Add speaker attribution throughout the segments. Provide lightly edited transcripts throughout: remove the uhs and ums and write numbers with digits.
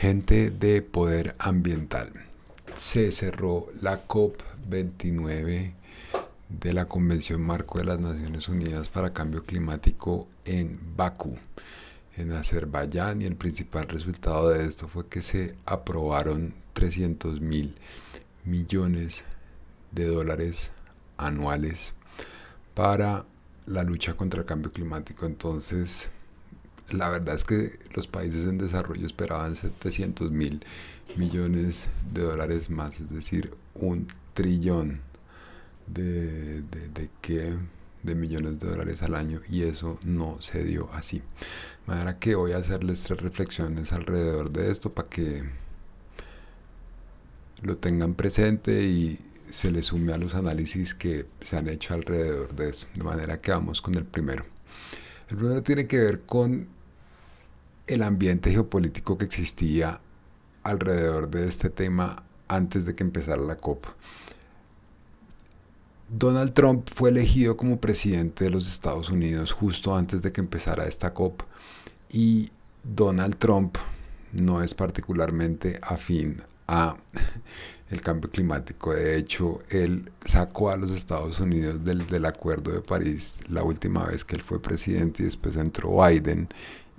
Speaker 1: Gente de poder ambiental. Se cerró la COP29 de la Convención Marco de las Naciones Unidas para Cambio Climático en Bakú, en Azerbaiyán, y el principal resultado de esto fue que se aprobaron 300.000 millones de dólares anuales para la lucha contra el cambio climático. Entonces, la verdad es que los países en desarrollo esperaban 700.000 millones de dólares más, es decir, 1 trillón de millones de dólares al año, y eso no se dio así. De manera que voy a hacerles 3 reflexiones alrededor de esto para que lo tengan presente y se le sume a los análisis que se han hecho alrededor de esto. De manera que vamos con el primero. El primero tiene que ver con el ambiente geopolítico que existía alrededor de este tema antes de que empezara la COP. Donald Trump fue elegido como presidente de los Estados Unidos justo antes de que empezara esta COP, y Donald Trump no es particularmente afín a el cambio climático. De hecho, él sacó a los Estados Unidos del Acuerdo de París la última vez que él fue presidente, y después entró Biden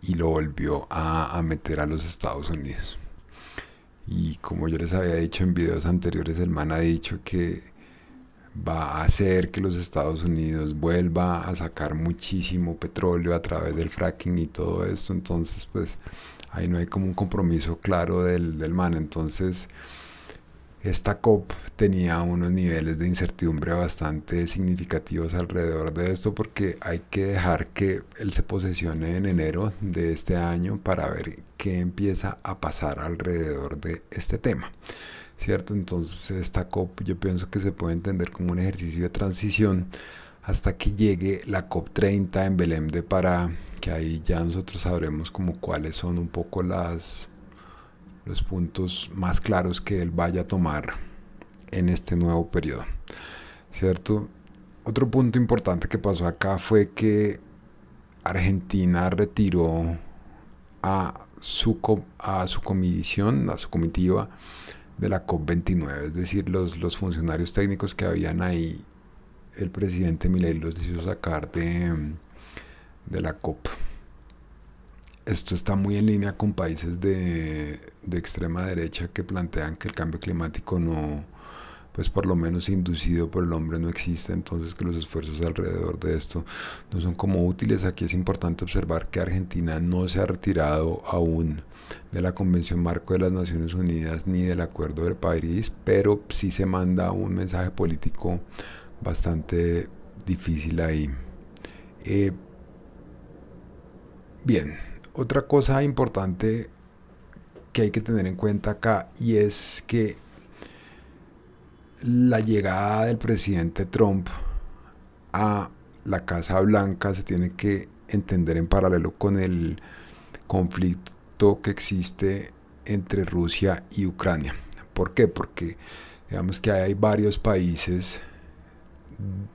Speaker 1: y lo volvió a meter a los Estados Unidos. Y como yo les había dicho en videos anteriores, el man ha dicho que va a hacer que los Estados Unidos vuelva a sacar muchísimo petróleo a través del fracking y todo esto. Entonces, pues ahí no hay como un compromiso claro del man. Entonces, esta COP tenía unos niveles de incertidumbre bastante significativos alrededor de esto, porque hay que dejar que él se posesione en enero de este año para ver qué empieza a pasar alrededor de este tema, ¿cierto? Entonces, esta COP yo pienso que se puede entender como un ejercicio de transición hasta que llegue la COP30 en Belém de Pará, que ahí ya nosotros sabremos como cuáles son un poco los puntos más claros que él vaya a tomar en este nuevo periodo, ¿cierto? Otro punto importante que pasó acá fue que Argentina retiró a su comisión, a su comitiva de la COP29, es decir, los funcionarios técnicos que habían ahí, el presidente Milei los hizo sacar de la COP. Esto está muy en línea con países de extrema derecha que plantean que el cambio climático no, pues por lo menos inducido por el hombre, no existe. Entonces, que los esfuerzos alrededor de esto no son como útiles. Aquí es importante observar que Argentina no se ha retirado aún de la Convención Marco de las Naciones Unidas ni del Acuerdo de París, pero sí se manda un mensaje político bastante difícil ahí. Bien, otra cosa importante que hay que tener en cuenta acá, y es que la llegada del presidente Trump a la Casa Blanca se tiene que entender en paralelo con el conflicto que existe entre Rusia y Ucrania. ¿Por qué? Porque digamos que hay varios países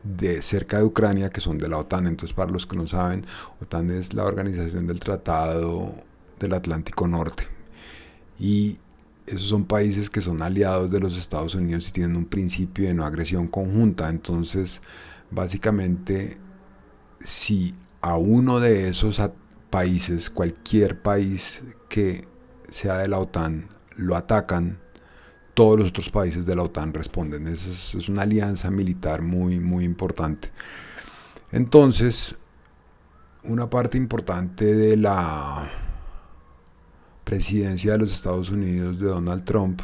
Speaker 1: de cerca de Ucrania que son de la OTAN. Entonces, para los que no saben, OTAN es la organización del Tratado del Atlántico Norte, y esos son países que son aliados de los Estados Unidos y tienen un principio de no agresión conjunta. Entonces, básicamente, si a uno de esos países, cualquier país que sea de la OTAN, lo atacan, todos los otros países de la OTAN responden. Es una alianza militar muy, muy importante. Entonces, una parte importante de la presidencia de los Estados Unidos de Donald Trump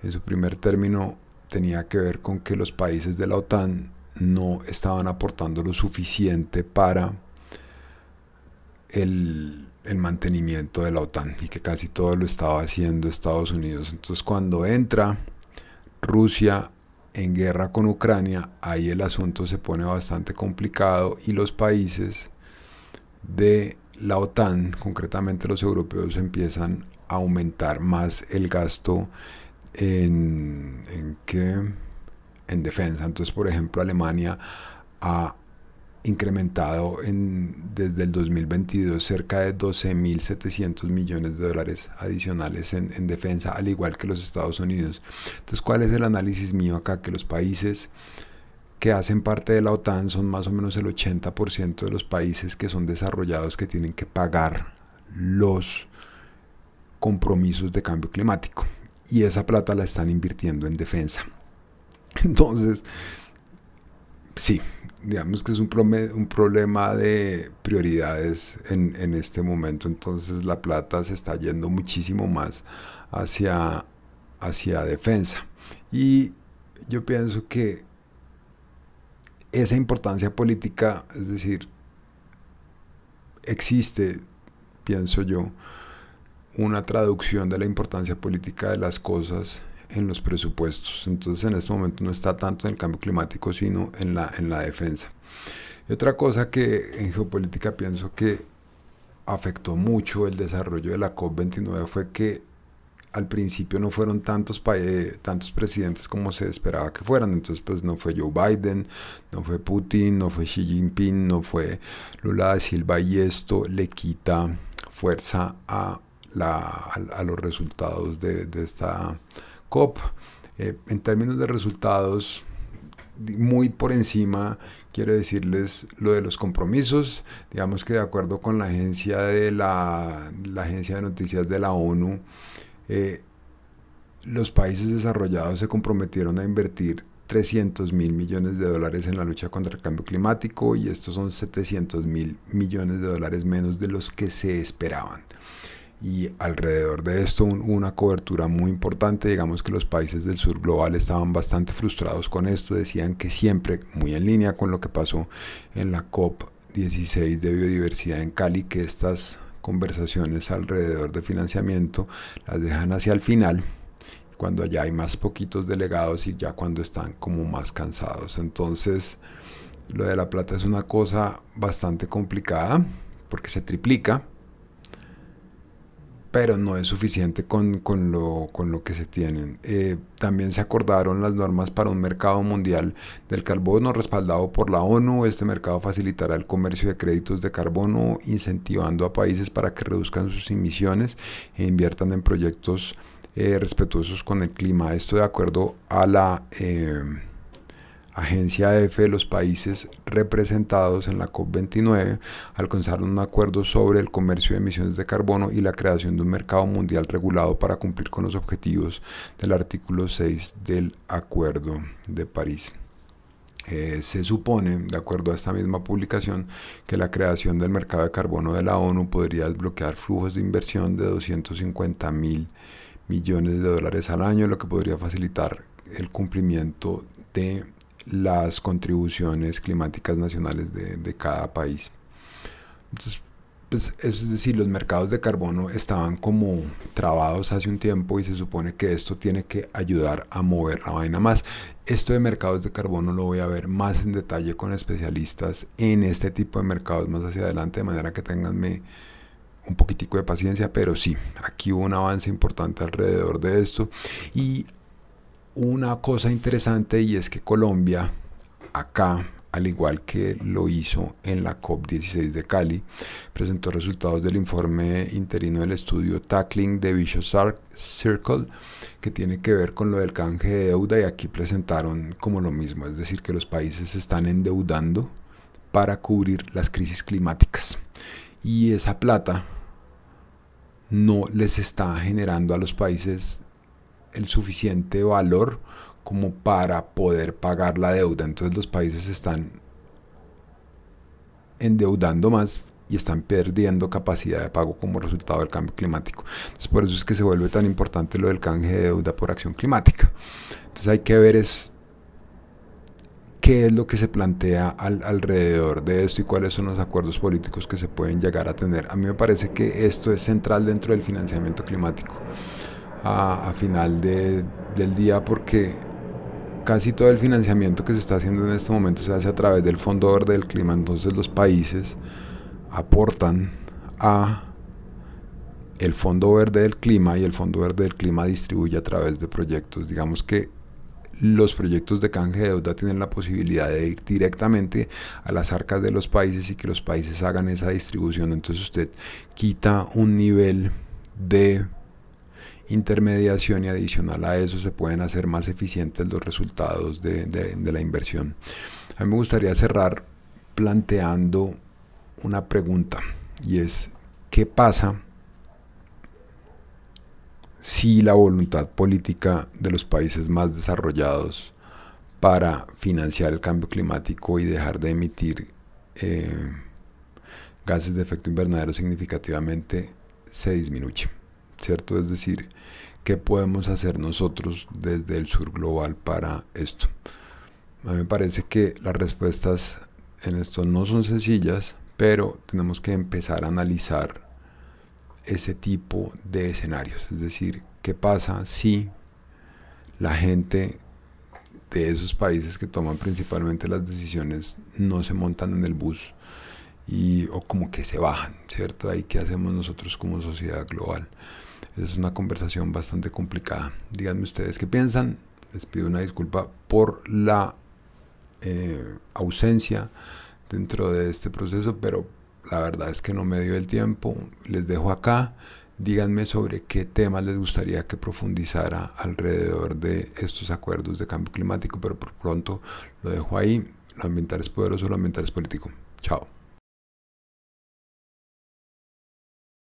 Speaker 1: en su primer término tenía que ver con que los países de la OTAN no estaban aportando lo suficiente para el mantenimiento de la OTAN, y que casi todo lo estaba haciendo Estados Unidos. Entonces, cuando entra Rusia en guerra con Ucrania, ahí el asunto se pone bastante complicado, y los países de la OTAN, concretamente los europeos, empiezan a aumentar más el gasto en defensa. Entonces, por ejemplo, Alemania ha incrementado desde el 2022 cerca de 12.700 millones de dólares adicionales en defensa, al igual que los Estados Unidos. Entonces, ¿cuál es el análisis mío acá? Que los países que hacen parte de la OTAN son más o menos el 80% de los países que son desarrollados que tienen que pagar los compromisos de cambio climático, y esa plata la están invirtiendo en defensa. Entonces, sí, digamos que es un problema de prioridades en este momento. Entonces la plata se está yendo muchísimo más hacia defensa, y yo pienso que esa importancia política, es decir, existe, pienso yo, una traducción de la importancia política de las cosas en los presupuestos. Entonces en este momento no está tanto en el cambio climático, sino en la defensa. Y otra cosa que en geopolítica pienso que afectó mucho el desarrollo de la COP29 fue que al principio no fueron tantos presidentes como se esperaba que fueran. Entonces pues no fue Joe Biden, no fue Putin, no fue Xi Jinping, no fue Lula da Silva, y esto le quita fuerza a los resultados de esta COP. En términos de resultados, muy por encima, quiero decirles lo de los compromisos. Digamos que de acuerdo con la agencia de noticias de la ONU, los países desarrollados se comprometieron a invertir 300.000 millones de dólares en la lucha contra el cambio climático, y estos son 700.000 millones de dólares menos de los que se esperaban. Y alrededor de esto una cobertura muy importante. Digamos que los países del sur global estaban bastante frustrados con esto, decían que siempre, muy en línea con lo que pasó en la COP16 de biodiversidad en Cali, que estas conversaciones alrededor de financiamiento las dejan hacia el final, cuando ya hay más poquitos delegados y ya cuando están como más cansados. Entonces lo de la plata es una cosa bastante complicada porque se triplica, pero no es suficiente con lo que se tienen. También se acordaron las normas para un mercado mundial del carbono respaldado por la ONU. Este mercado facilitará el comercio de créditos de carbono, incentivando a países para que reduzcan sus emisiones e inviertan en proyectos respetuosos con el clima. Esto de acuerdo a la Agencia EFE. Los países representados en la COP29 alcanzaron un acuerdo sobre el comercio de emisiones de carbono y la creación de un mercado mundial regulado para cumplir con los objetivos del artículo 6 del Acuerdo de París. Se supone, de acuerdo a esta misma publicación, que la creación del mercado de carbono de la ONU podría desbloquear flujos de inversión de 250.000 millones de dólares al año, lo que podría facilitar el cumplimiento de las contribuciones climáticas nacionales de cada país. Entonces, pues, es decir, los mercados de carbono estaban como trabados hace un tiempo, y se supone que esto tiene que ayudar a mover la vaina más. Esto de mercados de carbono lo voy a ver más en detalle con especialistas en este tipo de mercados más hacia adelante, de manera que tenganme un poquitico de paciencia, pero sí, aquí hubo un avance importante alrededor de esto. Y una cosa interesante, y es que Colombia, acá, al igual que lo hizo en la COP16 de Cali, presentó resultados del informe interino del estudio Tackling the Vicious Circle, que tiene que ver con lo del canje de deuda, y aquí presentaron como lo mismo, es decir, que los países se están endeudando para cubrir las crisis climáticas, y esa plata no les está generando a los países el suficiente valor como para poder pagar la deuda. Entonces los países están endeudando más y están perdiendo capacidad de pago como resultado del cambio climático. Entonces por eso es que se vuelve tan importante lo del canje de deuda por acción climática. Entonces hay que ver qué es lo que se plantea alrededor de esto y cuáles son los acuerdos políticos que se pueden llegar a tener. A mí me parece que esto es central dentro del financiamiento climático a final del día, porque casi todo el financiamiento que se está haciendo en este momento se hace a través del Fondo Verde del Clima. Entonces los países aportan a el Fondo Verde del Clima, y el Fondo Verde del Clima distribuye a través de proyectos. Digamos que los proyectos de canje de deuda tienen la posibilidad de ir directamente a las arcas de los países y que los países hagan esa distribución. Entonces usted quita un nivel de intermediación y adicional a eso se pueden hacer más eficientes los resultados de la inversión. A mí me gustaría cerrar planteando una pregunta y es: ¿qué pasa si la voluntad política de los países más desarrollados para financiar el cambio climático y dejar de emitir gases de efecto invernadero significativamente se disminuye? ¿Cierto? Es decir, ¿qué podemos hacer nosotros desde el sur global para esto? A mí me parece que las respuestas en esto no son sencillas, pero tenemos que empezar a analizar ese tipo de escenarios. Es decir, ¿qué pasa si la gente de esos países que toman principalmente las decisiones no se montan en el bus o como que se bajan, ¿cierto? Ahí, ¿qué hacemos nosotros como sociedad global? Esa es una conversación bastante complicada. Díganme ustedes qué piensan. Les pido una disculpa por la ausencia dentro de este proceso, pero la verdad es que no me dio el tiempo. Les dejo acá. Díganme sobre qué temas les gustaría que profundizara alrededor de estos acuerdos de cambio climático, pero por pronto lo dejo ahí. Lo ambiental es poderoso, lo ambiental es político. Chao.